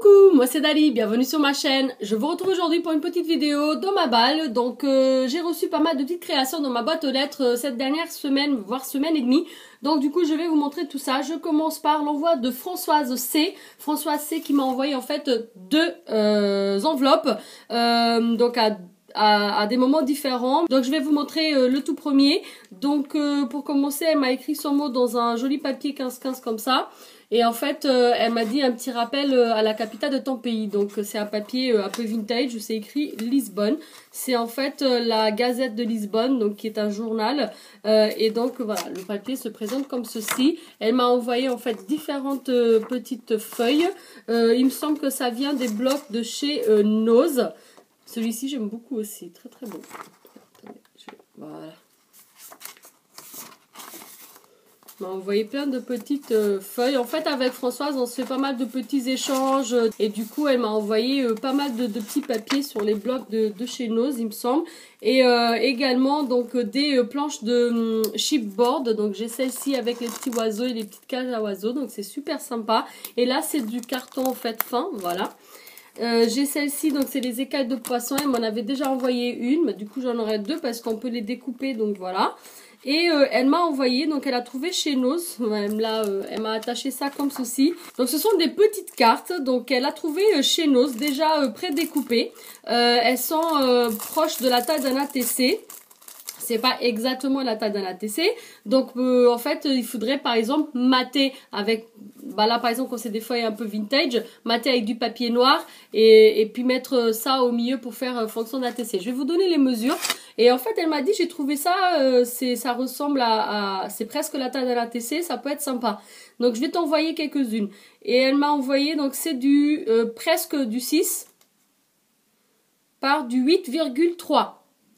Coucou, moi c'est Dali, bienvenue sur ma chaîne. Je vous retrouve aujourd'hui pour une petite vidéo dans ma balle. Donc j'ai reçu pas mal de petites créations dans ma boîte aux lettres cette dernière semaine, voire semaine et demie. Donc du coup je vais vous montrer tout ça. Je commence par l'envoi de Françoise C. Françoise C qui m'a envoyé en fait deux enveloppes donc à des moments différents. Donc je vais vous montrer le tout premier. Donc pour commencer, elle m'a écrit son mot dans un joli papier 15-15 comme ça. Et en fait, elle m'a dit un petit rappel à la capitale de ton pays. Donc c'est un papier un peu vintage où c'est écrit Lisbonne. C'est en fait la Gazette de Lisbonne, donc qui est un journal. Et donc voilà, le papier se présente comme ceci. Elle m'a envoyé en fait différentes petites feuilles. Il me semble que ça vient des blocs de chez Nose. Celui-ci j'aime beaucoup aussi, très très beau. Attendez, voilà. On m'a envoyé plein de petites feuilles. En fait, avec Françoise, on se fait pas mal de petits échanges. Et du coup, elle m'a envoyé pas mal de petits papiers sur les blocs de chez Nose, il me semble. Et également, donc, des planches de chipboard. Donc, j'ai celle-ci avec les petits oiseaux et les petites cages à oiseaux. Donc, c'est super sympa. Et là, c'est du carton, en fait, fin. Voilà. J'ai celle-ci, donc c'est les écailles de poisson. Elle m'en avait déjà envoyé une. Mais du coup, j'en aurai deux parce qu'on peut les découper. Donc, voilà. Et elle m'a envoyé, donc elle a trouvé chez Nose, elle m'a attaché ça comme ceci. Donc ce sont des petites cartes, donc elle a trouvé chez Nose déjà prédécoupées. Elles sont proches de la taille d'un ATC. C'est pas exactement la taille d'un ATC. Donc en fait, il faudrait par exemple mater avec, bah là par exemple quand c'est des feuilles un peu vintage, mater avec du papier noir et puis mettre ça au milieu pour faire fonction d'ATC. Je vais vous donner les mesures. Et en fait, elle m'a dit, j'ai trouvé ça, ça ressemble c'est presque la taille d'un ATC, ça peut être sympa. Donc je vais t'envoyer quelques-unes. Et elle m'a envoyé, donc c'est du presque du 6 par du 8,3.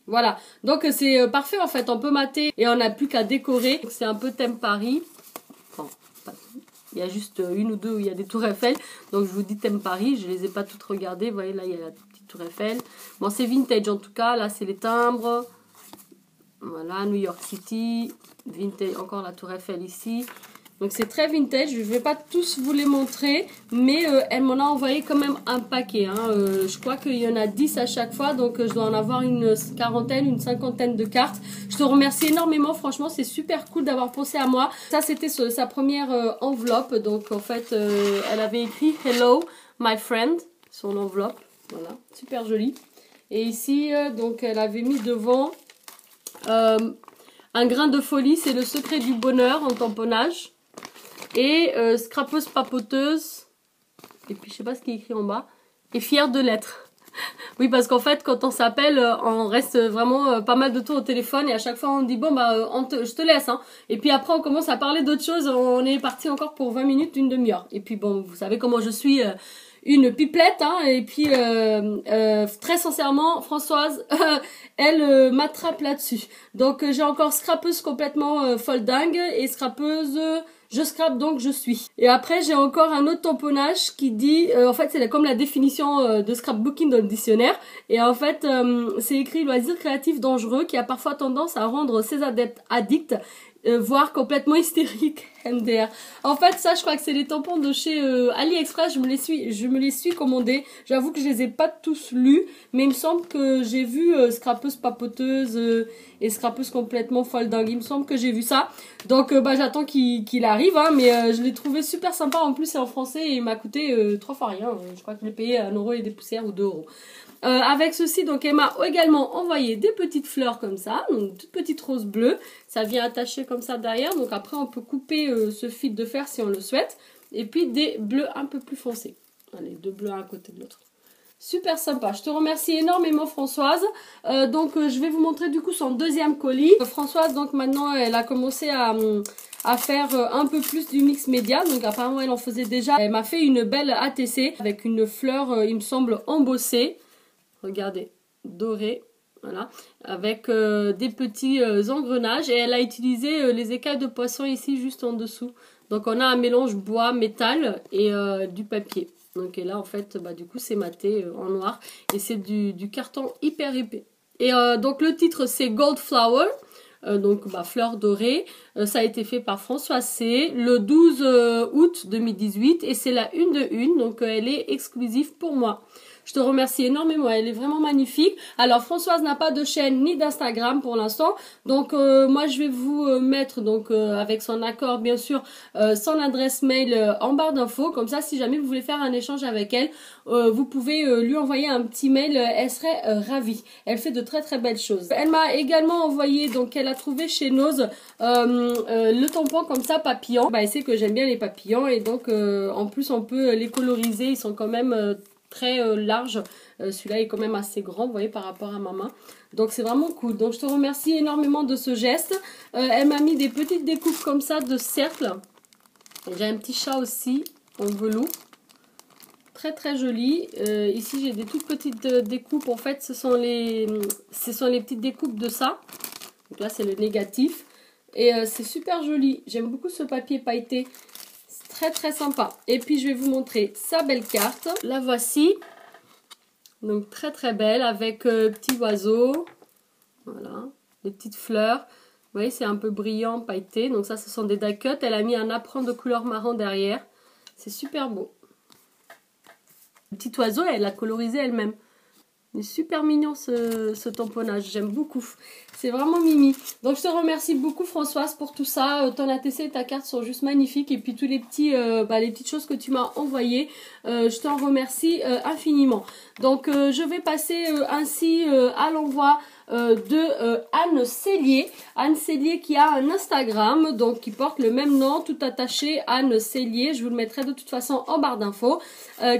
Voilà, donc c'est parfait en fait, on peut mater et on n'a plus qu'à décorer. C'est un peu thème Paris. Bon, il y a juste une ou deux où il y a des tours Eiffel. Donc je vous dis thème Paris, je les ai pas toutes regardées. Vous voyez là, il y a la petite tour Eiffel. Bon, c'est vintage en tout cas, là c'est les timbres. Voilà, New York City, vintage, encore la tour Eiffel ici. Donc c'est très vintage, je ne vais pas tous vous les montrer, mais elle m'en a envoyé quand même un paquet. Hein. Je crois qu'il y en a 10 à chaque fois, donc je dois en avoir une quarantaine, une cinquantaine de cartes. Je te remercie énormément, franchement c'est super cool d'avoir pensé à moi. Ça c'était sa première enveloppe, donc en fait elle avait écrit « Hello my friend » sur l'enveloppe, voilà, super joli. Et ici, donc elle avait mis devant un grain de folie, c'est le secret du bonheur en tamponnage. Et scrapeuse papoteuse, et puis je sais pas ce qui est écrit en bas, et fière de l'être. Oui, parce qu'en fait, quand on s'appelle, on reste vraiment pas mal de temps au téléphone, et à chaque fois on dit, bon bah, je te laisse, hein. Et puis après on commence à parler d'autres choses, on est parti encore pour 20 minutes, une demi-heure. Et puis bon, vous savez comment je suis, une pipelette, hein, et puis très sincèrement, Françoise, elle m'attrape là-dessus. Donc j'ai encore scrapeuse complètement folle dingue, et scrapeuse... je scrape donc je suis. Et après j'ai encore un autre tamponnage qui dit, en fait c'est comme la définition de scrapbooking dans le dictionnaire. Et en fait c'est écrit loisir créatif dangereux qui a parfois tendance à rendre ses adeptes addicts, voire complètement hystériques. MDR. En fait ça je crois que c'est les tampons de chez AliExpress, je me les suis commandés. J'avoue que je les ai pas tous lus, mais il me semble que j'ai vu scrapeuse papoteuse et scrapeuse complètement folle dingue. Il me semble que j'ai vu ça. Donc bah j'attends qu'il arrive, hein, mais je l'ai trouvé super sympa. En plus c'est en français et il m'a coûté 3 fois rien. Je crois que je l'ai payé 1 € et des poussières ou 2 €. Avec ceci, donc elle m'a également envoyé des petites fleurs comme ça, donc toutes petites roses bleues. Ça vient attacher comme ça derrière, donc après on peut couper ce fil de fer si on le souhaite. Et puis des bleus un peu plus foncés. Allez, 2 bleus à côté de l'autre. Super sympa, je te remercie énormément Françoise. Donc je vais vous montrer du coup son deuxième colis. Françoise donc maintenant elle a commencé à faire un peu plus du mix média. Donc apparemment elle en faisait déjà. Elle m'a fait une belle ATC avec une fleur il me semble embossée. Regardez, dorée, voilà, avec des petits engrenages. Et elle a utilisé les écailles de poisson ici juste en dessous. Donc on a un mélange bois, métal et du papier. Donc et là en fait bah, du coup c'est maté en noir et c'est du carton hyper épais. Et donc le titre c'est Gold Flower. donc bah, fleurs dorées. Ça a été fait par Françoise C. le 12 août 2018 et c'est la 1 de 1, donc elle est exclusive pour moi. Je te remercie énormément, elle est vraiment magnifique. Alors Françoise n'a pas de chaîne ni d'Instagram pour l'instant, donc moi je vais vous mettre donc avec son accord bien sûr son adresse mail en barre d'infos, comme ça si jamais vous voulez faire un échange avec elle, vous pouvez lui envoyer un petit mail, elle serait ravie. Elle fait de très très belles choses. Elle m'a également envoyé, donc elle a trouvé chez Nose le tampon comme ça papillon. Bah elle sait que j'aime bien les papillons et donc en plus on peut les coloriser, ils sont quand même très large, celui-là est quand même assez grand, vous voyez, par rapport à ma main, donc c'est vraiment cool. Donc je te remercie énormément de ce geste. Elle m'a mis des petites découpes comme ça de cercles. J'ai un petit chat aussi en velours, très très joli. Ici j'ai des toutes petites découpes, en fait ce sont les petites découpes de ça, donc là c'est le négatif et c'est super joli. J'aime beaucoup ce papier pailleté, très très sympa. Et puis je vais vous montrer sa belle carte. La voici. Donc très très belle avec petits oiseaux. Voilà. Des petites fleurs. Vous voyez, c'est un peu brillant, pailleté. Donc ça, ce sont des die cut. Elle a mis un apprend de couleur marron derrière. C'est super beau. Le petit oiseau, elle l'a colorisé elle-même. Il est super mignon ce tamponnage, j'aime beaucoup. C'est vraiment mimi. Donc je te remercie beaucoup Françoise pour tout ça. Ton ATC et ta carte sont juste magnifiques. Et puis tous les les petites choses que tu m'as envoyées, je t'en remercie infiniment. Donc je vais passer ainsi à l'envoi de Anne Cellier. Anne Cellier qui a un Instagram, donc qui porte le même nom, tout attaché, Anne Cellier. Je vous le mettrai de toute façon en barre d'infos.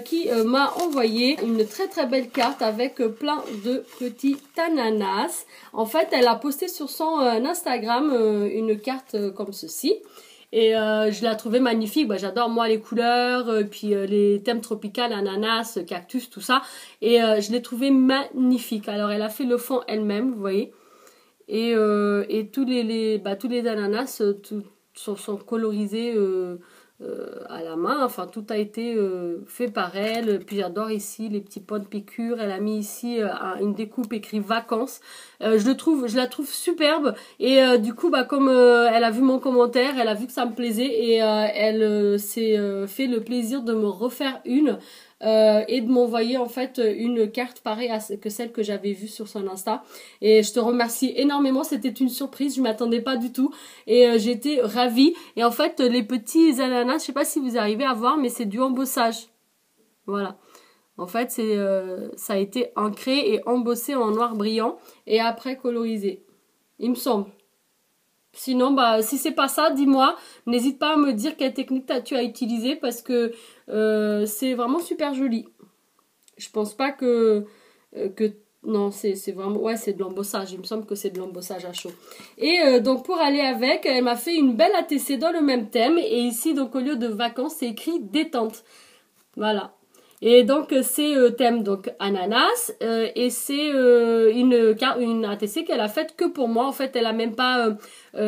Qui m'a envoyé une très très belle carte avec plein de petits ananas. En fait, elle a posté sur son Instagram une carte comme ceci. Et je l'ai trouvée magnifique. Bah, j'adore moi les couleurs, puis les thèmes tropicaux, ananas, cactus, tout ça. Et je l'ai trouvée magnifique. Alors elle a fait le fond elle-même, vous voyez. Et tous les ananas sont colorisés à la main, enfin tout a été fait par elle. Puis j'adore ici les petits points de piqûre. Elle a mis ici une découpe écrit vacances. Je la trouve superbe et du coup comme elle a vu mon commentaire, elle a vu que ça me plaisait et elle s'est fait le plaisir de me refaire une et de m'envoyer en fait une carte pareille que celle que j'avais vue sur son Insta. Et je te remercie énormément, c'était une surprise, je m'attendais pas du tout et j'étais ravie. Et en fait les petits ananas, je sais pas si vous arrivez à voir, mais c'est du embossage. Voilà. En fait ça a été ancré et embossé en noir brillant et après colorisé, il me semble. Sinon, si c'est pas ça, dis-moi. N'hésite pas à me dire quelle technique tu as utilisée parce que c'est vraiment super joli. Je pense pas que non, c'est vraiment... Ouais, c'est de l'embossage. Il me semble que c'est de l'embossage à chaud. Et donc, pour aller avec, elle m'a fait une belle ATC dans le même thème. Et ici, donc, au lieu de vacances, c'est écrit détente. Voilà. Et donc c'est thème donc ananas et c'est une ATC qu'elle a faite que pour moi. En fait, elle a même pas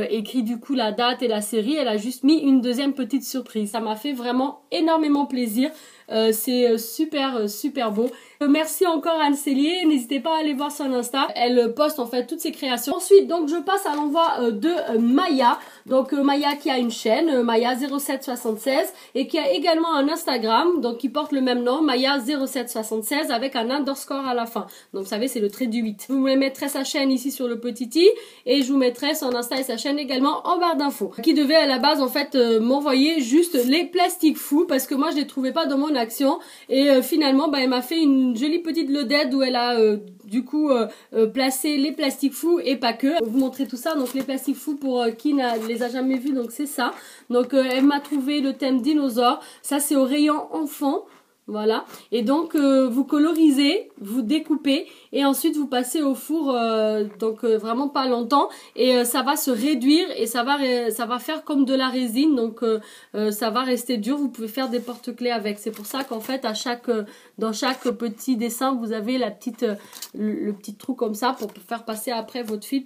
écrit du coup la date et la série. Elle a juste mis une deuxième petite surprise. Ça m'a fait vraiment énormément plaisir. C'est super beau. Merci encore Anne Cellier, n'hésitez pas à aller voir son Insta, elle poste en fait toutes ses créations. Ensuite donc je passe à l'envoi de Maya, donc Maya qui a une chaîne, Maya 0776 et qui a également un Instagram, donc qui porte le même nom, Maya 0776 avec un underscore à la fin. Donc vous savez c'est le trait du 8. Je vous mettrai sa chaîne ici sur le petit i et je vous mettrai son Insta et sa chaîne également en barre d'infos. Qui devait à la base en fait m'envoyer juste les plastiques fous parce que moi je les trouvais pas dans mon action et finalement elle m'a fait une jolie petite lodette où elle a du coup placé les plastiques fous et pas que. Je vais vous montrer tout ça. Donc les plastiques fous pour qui ne les a jamais vus, donc c'est ça. Donc elle m'a trouvé le thème dinosaure. Ça c'est au rayon enfant. Voilà, et donc vous colorisez, vous découpez et ensuite vous passez au four donc vraiment pas longtemps et ça va se réduire et ça va faire comme de la résine, donc ça va rester dur. Vous pouvez faire des porte-clés avec. C'est pour ça qu'en fait dans chaque petit dessin vous avez le petit trou comme ça pour faire passer après votre fil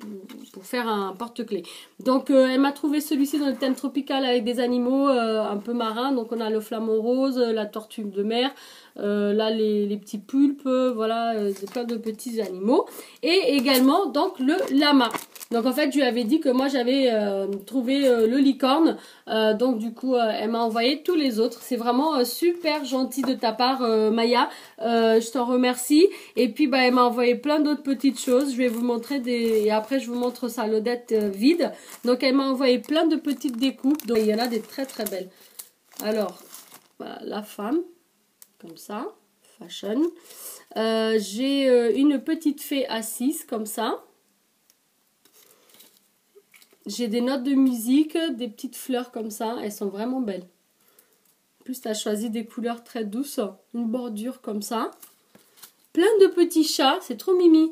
pour faire un porte-clés. Donc elle m'a trouvé celui-ci dans le thème tropical avec des animaux un peu marins. Donc on a le flamant rose, la tortue de mer. Là les petits pulpes, voilà, plein de petits animaux et également donc le lama. Donc en fait, je lui avais dit que moi j'avais trouvé le licorne. Donc du coup, elle m'a envoyé tous les autres. C'est vraiment super gentil de ta part, Maya. Je t'en remercie. Et puis, bah, elle m'a envoyé plein d'autres petites choses. Je vais vous montrer des... Et après, je vous montre sa lodette vide. Donc elle m'a envoyé plein de petites découpes. Donc il y en a des très très belles. Alors, voilà, la femme, comme ça, fashion. J'ai une petite fée assise, comme ça. J'ai des notes de musique, des petites fleurs comme ça. Elles sont vraiment belles. En plus, tu as choisi des couleurs très douces. Une bordure comme ça. Plein de petits chats. C'est trop mimi.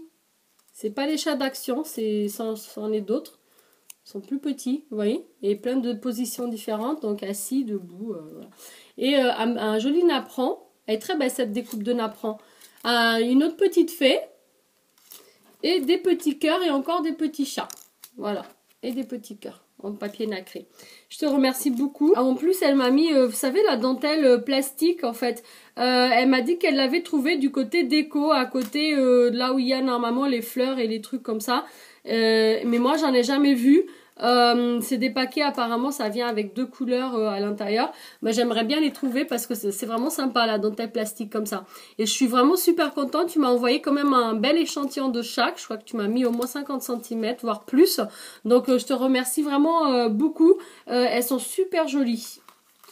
C'est pas les chats d'action, c'en est d'autres. Ils sont plus petits, vous voyez. Et plein de positions différentes. Donc assis, debout. Voilà. Et un joli napperon. Elle est très belle cette découpe de napperon. Une autre petite fée. Et des petits cœurs et encore des petits chats. Voilà. Et des petits cœurs en papier nacré. Je te remercie beaucoup. En plus, elle m'a mis, vous savez, la dentelle plastique, en fait. Elle m'a dit qu'elle l'avait trouvée du côté déco, à côté de là où il y a normalement les fleurs et les trucs comme ça. Mais moi, j'en ai jamais vu. C'est des paquets, apparemment, ça vient avec 2 couleurs à l'intérieur. Mais j'aimerais bien les trouver parce que c'est vraiment sympa, la dentelle plastique comme ça. Et je suis vraiment super contente. Tu m'as envoyé quand même un bel échantillon de chaque. Je crois que tu m'as mis au moins 50 cm, voire plus. Donc, je te remercie vraiment beaucoup. Elles sont super jolies.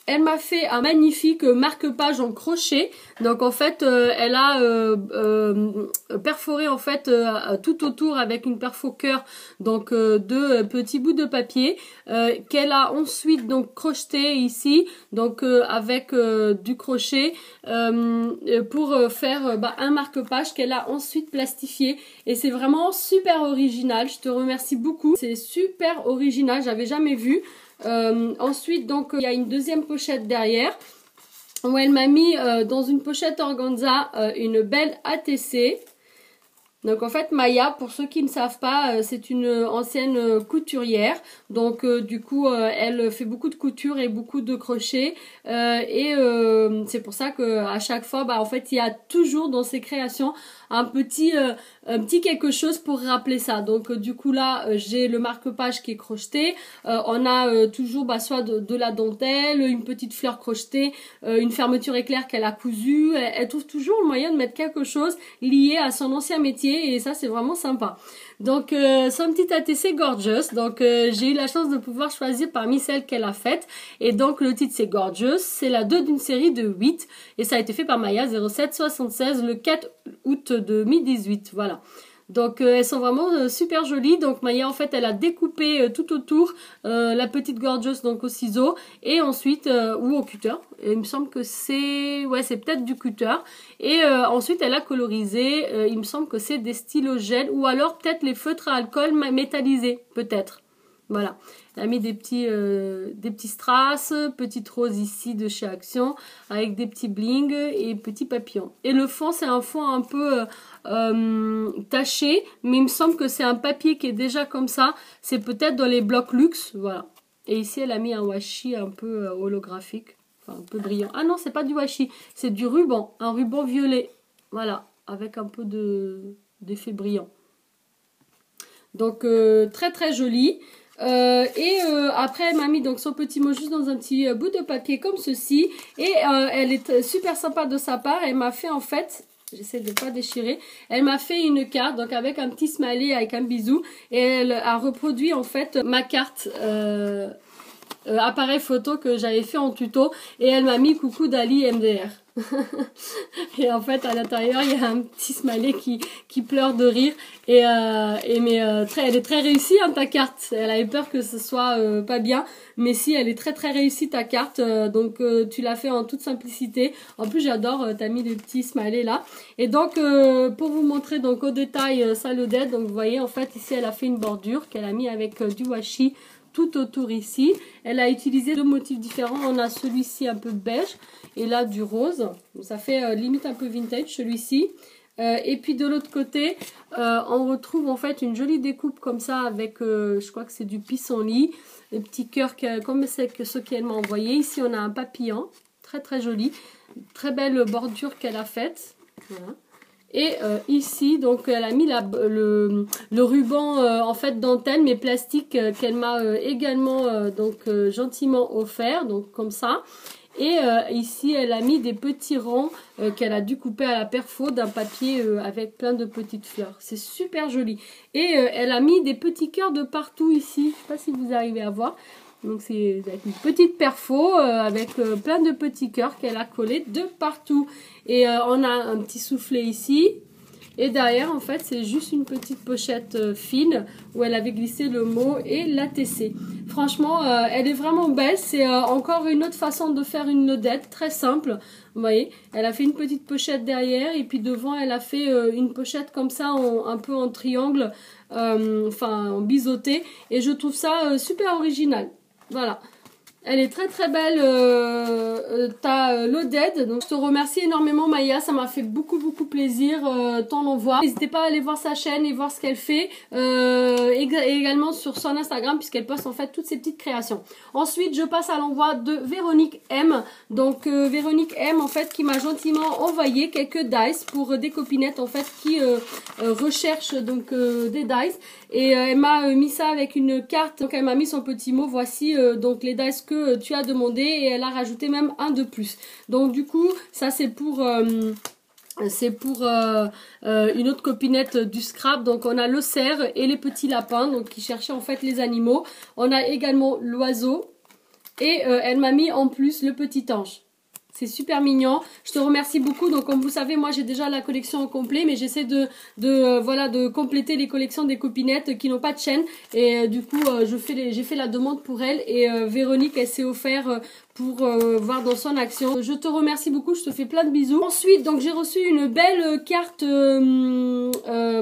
Elle m'a fait un magnifique marque-page en crochet. Donc en fait, elle a perforé en fait tout autour avec une perfo cœur, donc 2 petits bouts de papier qu'elle a ensuite donc crocheté ici, donc avec du crochet pour faire un marque-page qu'elle a ensuite plastifié. Et c'est vraiment super original. Je te remercie beaucoup. C'est super original. J'avais jamais vu. Ensuite, donc, il y a une deuxième pochette derrière où elle m'a mis dans une pochette organza une belle ATC. Donc en fait, Maya, pour ceux qui ne savent pas, c'est une ancienne couturière. Donc du coup, elle fait beaucoup de couture et beaucoup de crochet. C'est pour ça qu'à chaque fois, en fait, il y a toujours dans ses créations un petit quelque chose pour rappeler ça. Donc du coup là, j'ai le marque-page qui est crocheté. On a toujours soit de la dentelle, une petite fleur crochetée, une fermeture éclair qu'elle a cousue. Elle trouve toujours le moyen de mettre quelque chose lié à son ancien métier et ça c'est vraiment sympa. Donc son petit ATC Gorgeous. Donc j'ai eu la chance de pouvoir choisir parmi celles qu'elle a faites. Et donc le titre c'est Gorgeous. C'est la 2 d'une série de 8. Et ça a été fait par Maya 0776 le 4 août 2018. Voilà. Donc elles sont vraiment super jolies. Donc Maya en fait elle a découpé tout autour la petite Gorgeous donc au ciseau et ensuite ou au cutter. Et il me semble que c'est peut-être du cutter. Et ensuite elle a colorisé. Il me semble que c'est des stylos gel ou alors peut-être les feutres à alcool métallisés peut-être. Voilà, elle a mis des petits strass, petite rose ici de chez Action, avec des petits bling et petits papillons. Et le fond, c'est un fond un peu taché, mais il me semble que c'est un papier qui est déjà comme ça. C'est peut-être dans les blocs luxe, voilà. Et ici, elle a mis un washi un peu holographique, enfin un peu brillant. Ah non, c'est pas du washi, c'est du ruban, un ruban violet, voilà, avec un peu d'effet brillant. Donc, très très joli. Après elle m'a mis donc son petit mot juste dans un petit bout de papier comme ceci et elle est super sympa de sa part. Elle m'a fait en fait, j'essaie de ne pas déchirer, elle m'a fait une carte donc avec un petit smiley avec un bisou et elle a reproduit en fait ma carte appareil photo que j'avais fait en tuto et elle m'a mis coucou Dali MDR. Et en fait à l'intérieur il y a un petit smiley qui pleure de rire et elle est très réussie ta carte. Elle avait peur que ce soit pas bien, mais si elle est très très réussie ta carte. Donc tu l'as fait en toute simplicité. En plus j'adore, t'as mis des petits smileys là. Et donc pour vous montrer donc au détail sa lodette, donc vous voyez en fait ici elle a fait une bordure qu'elle a mis avec du washi tout autour ici. Elle a utilisé 2 motifs différents. On a celui-ci un peu beige et là du rose. Ça fait limite un peu vintage celui-ci. Et puis de l'autre côté, on retrouve en fait une jolie découpe comme ça avec, je crois que c'est du pissenlit. Les petits cœurs comme c'est que ceux qu'elle m'a envoyé. Ici on a un papillon, très très joli. Très belle bordure qu'elle a faite. Voilà. Et ici, donc elle a mis le ruban en fait dentelle mais plastique qu'elle m'a également gentiment offert, donc comme ça. Et ici, elle a mis des petits rangs qu'elle a dû couper à la perfo d'un papier avec plein de petites fleurs. C'est super joli. Et elle a mis des petits cœurs de partout ici. Je ne sais pas si vous arrivez à voir. Donc c'est avec une petite perfo avec plein de petits cœurs qu'elle a collés de partout. Et on a un petit soufflet ici. Et derrière, en fait, c'est juste une petite pochette fine où elle avait glissé le mot et l'ATC. Franchement, elle est vraiment belle. C'est encore une autre façon de faire une nodette, très simple. Vous voyez, elle a fait une petite pochette derrière et puis devant, elle a fait une pochette comme ça, un peu en triangle, en biseauté. Et je trouve ça super original. Voilà. Elle est très très belle, ta Loaded. Donc je te remercie énormément Maya, ça m'a fait beaucoup plaisir ton envoi. N'hésitez pas à aller voir sa chaîne et voir ce qu'elle fait. Et également sur son Instagram puisqu'elle poste en fait toutes ses petites créations. Ensuite je passe à l'envoi de Véronique M. Donc Véronique M en fait qui m'a gentiment envoyé quelques dice pour des copinettes en fait qui recherchent donc des dice. Et elle m'a mis ça avec une carte, donc elle m'a mis son petit mot, voici donc les dice que tu as demandé et elle a rajouté même un de plus. Donc du coup ça c'est pour une autre copinette du scrap. Donc on a le cerf et les petits lapins donc qui cherchaient en fait les animaux. On a également l'oiseau et elle m'a mis en plus le petit ange. C'est super mignon. Je te remercie beaucoup. Donc, comme vous savez, moi, j'ai déjà la collection au complet, mais j'essaie de compléter les collections des copinettes qui n'ont pas de chaîne. Et du coup, j'ai fait la demande pour elle. Et Véronique, elle s'est offert pour voir dans son action. Je te remercie beaucoup. Je te fais plein de bisous. Ensuite, donc, j'ai reçu une belle carte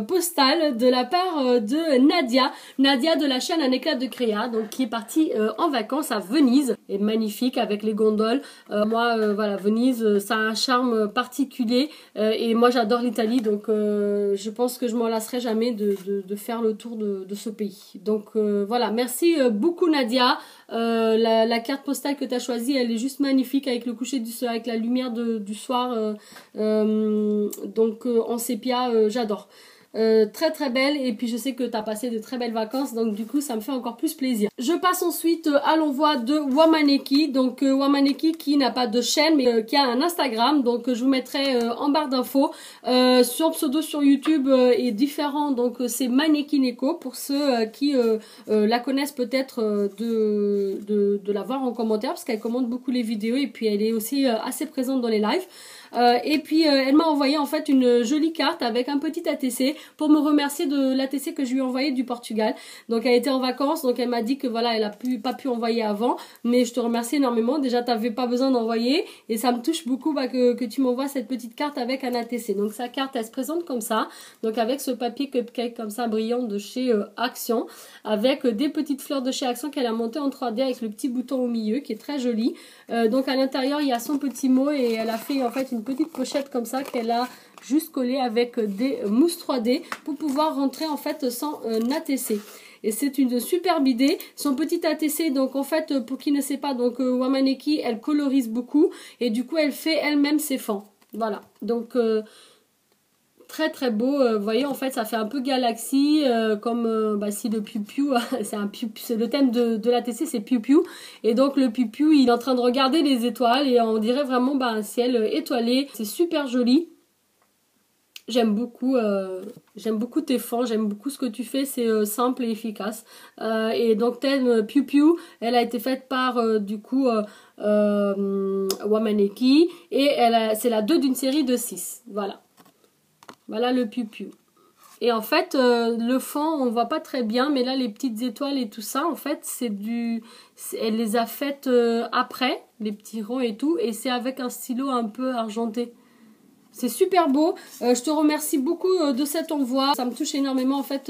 postale de la part de Nadia. Nadia de la chaîne Un éclat de créa. Donc, qui est partie en vacances à Venise. Et magnifique avec les gondoles. Voilà, Venise, ça a un charme particulier et moi j'adore l'Italie, donc je pense que je m'en lasserai jamais de faire le tour de ce pays. Donc voilà, merci beaucoup Nadia. La carte postale que tu as choisie, elle est juste magnifique avec le coucher du soleil, avec la lumière du soir, en sépia, j'adore. Très très belle et puis je sais que tu as passé de très belles vacances donc du coup ça me fait encore plus plaisir. Je passe ensuite à l'envoi de Wamaneki, donc Wamaneki qui n'a pas de chaîne mais qui a un Instagram, donc je vous mettrai en barre d'infos. Son pseudo sur YouTube est différent, donc c'est Manekineko pour ceux qui la connaissent peut-être de la voir en commentaire parce qu'elle commente beaucoup les vidéos et puis elle est aussi assez présente dans les lives. Et puis elle m'a envoyé en fait une jolie carte avec un petit ATC pour me remercier de l'ATC que je lui ai envoyé du Portugal. Donc elle était en vacances, donc elle m'a dit que voilà, elle a pas pu envoyer avant, mais je te remercie énormément. Déjà t'avais pas besoin d'envoyer et ça me touche beaucoup que tu m'envoies cette petite carte avec un ATC. Donc sa carte elle se présente comme ça, donc avec ce papier cupcake comme ça brillant de chez Action, avec des petites fleurs de chez Action qu'elle a montées en 3D avec le petit bouton au milieu qui est très joli. Donc à l'intérieur il y a son petit mot et elle a fait en fait une petite pochette comme ça qu'elle a juste collée avec des mousses 3D pour pouvoir rentrer en fait sans ATC. Et c'est une superbe idée. Son petit ATC, donc en fait, pour qui ne sait pas, donc Wamaneki, elle colorise beaucoup et du coup elle fait elle-même ses fans. Voilà, donc très très beau. Vous voyez, en fait, ça fait un peu galaxie, comme si le piou-piou, c'est le thème de l'ATC, c'est piou-piou. Et donc le piou-piou, il est en train de regarder les étoiles et on dirait vraiment un ciel étoilé. C'est super joli. J'aime beaucoup tes fans, j'aime beaucoup ce que tu fais, c'est simple et efficace. Et donc thème Piu Piu, elle a été faite par Wamaneki et c'est la 2 d'une série de 6. Voilà. Voilà le Piu Piu. Et en fait, le fond, on voit pas très bien, mais là, les petites étoiles et tout ça, en fait, elle les a faites après, les petits ronds et tout, et c'est avec un stylo un peu argenté. C'est super beau. Je te remercie beaucoup de cet envoi. Ça me touche énormément en fait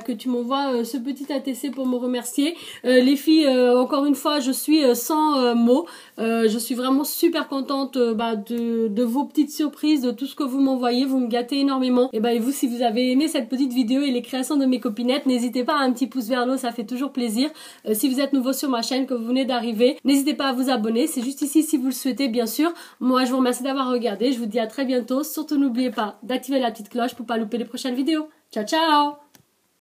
que tu m'envoies ce petit ATC pour me remercier. Les filles, encore une fois, je suis sans mots. Je suis vraiment super contente de vos petites surprises, de tout ce que vous m'envoyez. Vous me gâtez énormément. Et vous, si vous avez aimé cette petite vidéo et les créations de mes copinettes, n'hésitez pas à un petit pouce vers le haut, ça fait toujours plaisir. Si vous êtes nouveau sur ma chaîne, que vous venez d'arriver, n'hésitez pas à vous abonner. C'est juste ici si vous le souhaitez, bien sûr. Moi, je vous remercie d'avoir regardé. Je vous dis à très bientôt bientôt. Surtout n'oubliez pas d'activer la petite cloche pour pas louper les prochaines vidéos. Ciao ciao!